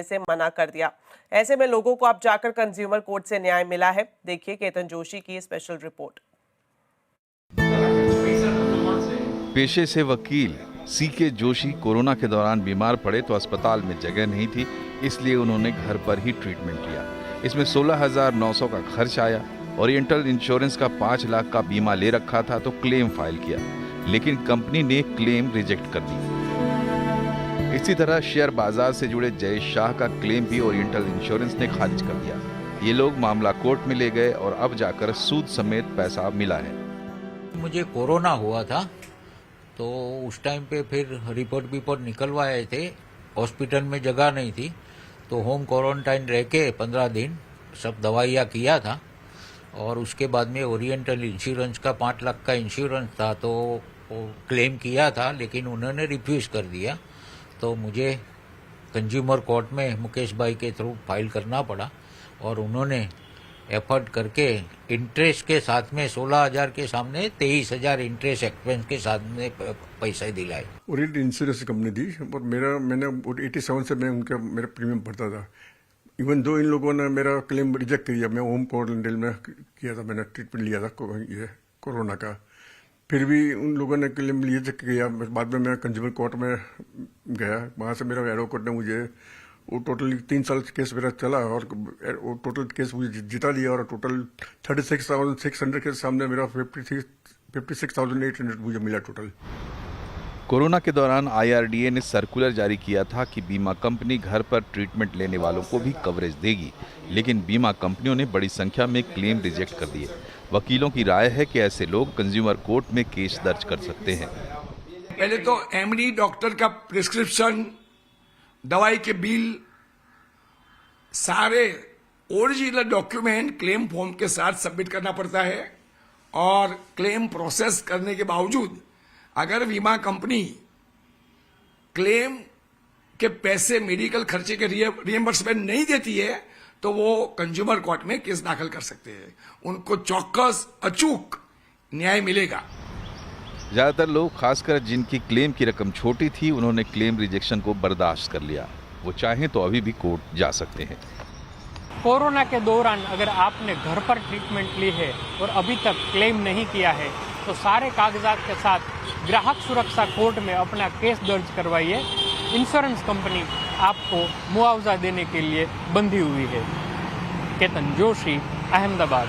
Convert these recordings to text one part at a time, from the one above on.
से मना कर दिया। ऐसे में लोगों को अब जाकर कंज्यूमर कोर्ट से न्याय मिला है। देखिए केतन जोशी की स्पेशल रिपोर्ट। पेशे से वकील सीके जोशी कोरोना के दौरान बीमार पड़े तो अस्पताल में जगह नहीं थी, इसलिए उन्होंने घर पर ही ट्रीटमेंट लिया। इसमें 16,900 का खर्च आया। ओरिएंटल इंश्योरेंस का 5 लाख का बीमा ले रखा था तो क्लेम फाइल किया, लेकिन कंपनी ने क्लेम रिजेक्ट कर दी। इसी तरह शेयर बाजार से जुड़े जय शाह का क्लेम भी ओरिएंटल इंश्योरेंस ने खारिज कर दिया। ये लोग मामला कोर्ट में ले गए और अब जाकर सूद समेत पैसा मिला है। मुझे कोरोना हुआ था तो उस टाइम पे फिर रिपोर्ट निकलवाए थे। हॉस्पिटल में जगह नहीं थी तो होम क्वारंटाइन रह के 15 दिन सब दवाइयाँ किया था और उसके बाद में ओरिएंटल इंश्योरेंस का 5 लाख का इंश्योरेंस था तो वो क्लेम किया था, लेकिन उन्होंने रिफ्यूज कर दिया। तो मुझे कंज्यूमर कोर्ट में मुकेश भाई के थ्रू फाइल करना पड़ा और उन्होंने एफर्ट करके इंटरेस्ट के साथ में 16,000 के सामने 23,000 इंटरेस्ट एक्सपेंस के साथ में पैसे दिलाए। ओरिएंटल इंश्योरेंस कंपनी थी और मैंने 87 से मैं उनका मेरा प्रीमियम भरता था। इवन दो इन लोगों ने मेरा क्लेम रिजेक्ट किया। मैं होम क्वारंटाइन में किया था, मैंने ट्रीटमेंट लिया था ये कोरोना का, फिर भी उन लोगों ने क्लेम रिजेक्ट किया। बाद में मैं कंज्यूमर कोर्ट में गया, वहाँ से मेरा एडवोकेट ने मुझे वो टोटल 3 साल केस मेरा चला और वो टोटल केस मुझे जिता लिया और टोटल 36,600 के सामने मेरा 56,800 मुझे मिला टोटल। कोरोना के दौरान IRDA ने सर्कुलर जारी किया था कि बीमा कंपनी घर पर ट्रीटमेंट लेने वालों को भी कवरेज देगी, लेकिन बीमा कंपनियों ने बड़ी संख्या में क्लेम रिजेक्ट कर दिए। वकीलों की राय है कि ऐसे लोग कंज्यूमर कोर्ट में केस दर्ज कर सकते हैं। पहले तो MD डॉक्टर का प्रिस्क्रिप्शन, दवाई के बिल, सारे ओरिजिनल डॉक्यूमेंट क्लेम फॉर्म के साथ सबमिट करना पड़ता है और क्लेम प्रोसेस करने के बावजूद अगर बीमा कंपनी क्लेम के पैसे मेडिकल खर्चे के रिएम्बर्समेंट नहीं देती है तो वो कंज्यूमर कोर्ट में केस दाखिल कर सकते हैं। उनको चौकस अचूक न्याय मिलेगा। ज्यादातर लोग, खासकर जिनकी क्लेम की रकम छोटी थी, उन्होंने क्लेम रिजेक्शन को बर्दाश्त कर लिया। वो चाहें तो अभी भी कोर्ट जा सकते हैं। कोरोना के दौरान अगर आपने घर पर ट्रीटमेंट ली है और अभी तक क्लेम नहीं किया है तो सारे कागजात के साथ ग्राहक सुरक्षा कोर्ट में अपना केस दर्ज करवाइए। इंश्योरेंस कंपनी आपको मुआवजा देने के लिए बंधी हुई है। केतन जोशी, अहमदाबाद।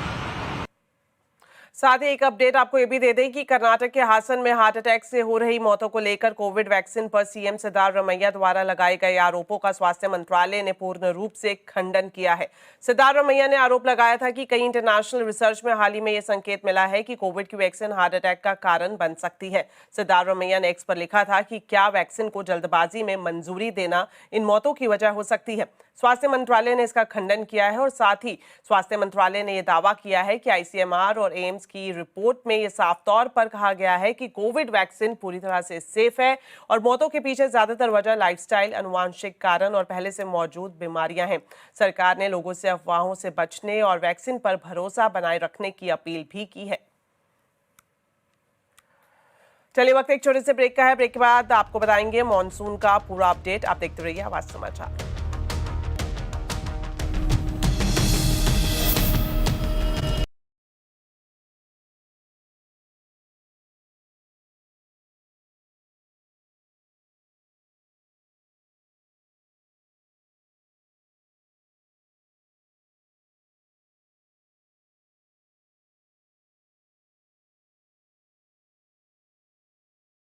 साथ ही एक अपडेट आपको ये भी दे दें कि कर्नाटक के हासन में हार्ट अटैक से हो रही मौतों को लेकर कोविड वैक्सीन पर सीएम सिद्धारमैया द्वारा लगाए गए आरोपों का स्वास्थ्य मंत्रालय ने पूर्ण रूप से खंडन किया है। सिद्धारमैया ने आरोप लगाया था कि कई इंटरनेशनल रिसर्च में हाल ही में ये संकेत मिला है कि कोविड की वैक्सीन हार्ट अटैक का कारण बन सकती है। सिद्धारमैया ने एक्स पर लिखा था कि क्या वैक्सीन को जल्दबाजी में मंजूरी देना इन मौतों की वजह हो सकती है। स्वास्थ्य मंत्रालय ने इसका खंडन किया है और साथ ही स्वास्थ्य मंत्रालय ने यह दावा किया है कि ICMR और एम्स की रिपोर्ट में यह साफ तौर पर कहा गया है कि कोविड वैक्सीन पूरी तरह से सेफ है और मौतों के पीछे ज्यादातर वजह लाइफस्टाइल, अनुवांशिक कारण और पहले से मौजूद बीमारियां हैं। सरकार ने लोगों से अफवाहों से बचने और वैक्सीन पर भरोसा बनाए रखने की अपील भी की है। चलिए वक्त एक छोटे से ब्रेक का है। ब्रेक के बाद आपको बताएंगे मॉनसून का पूरा अपडेट। आप देखते रहिए आवाज समाचार।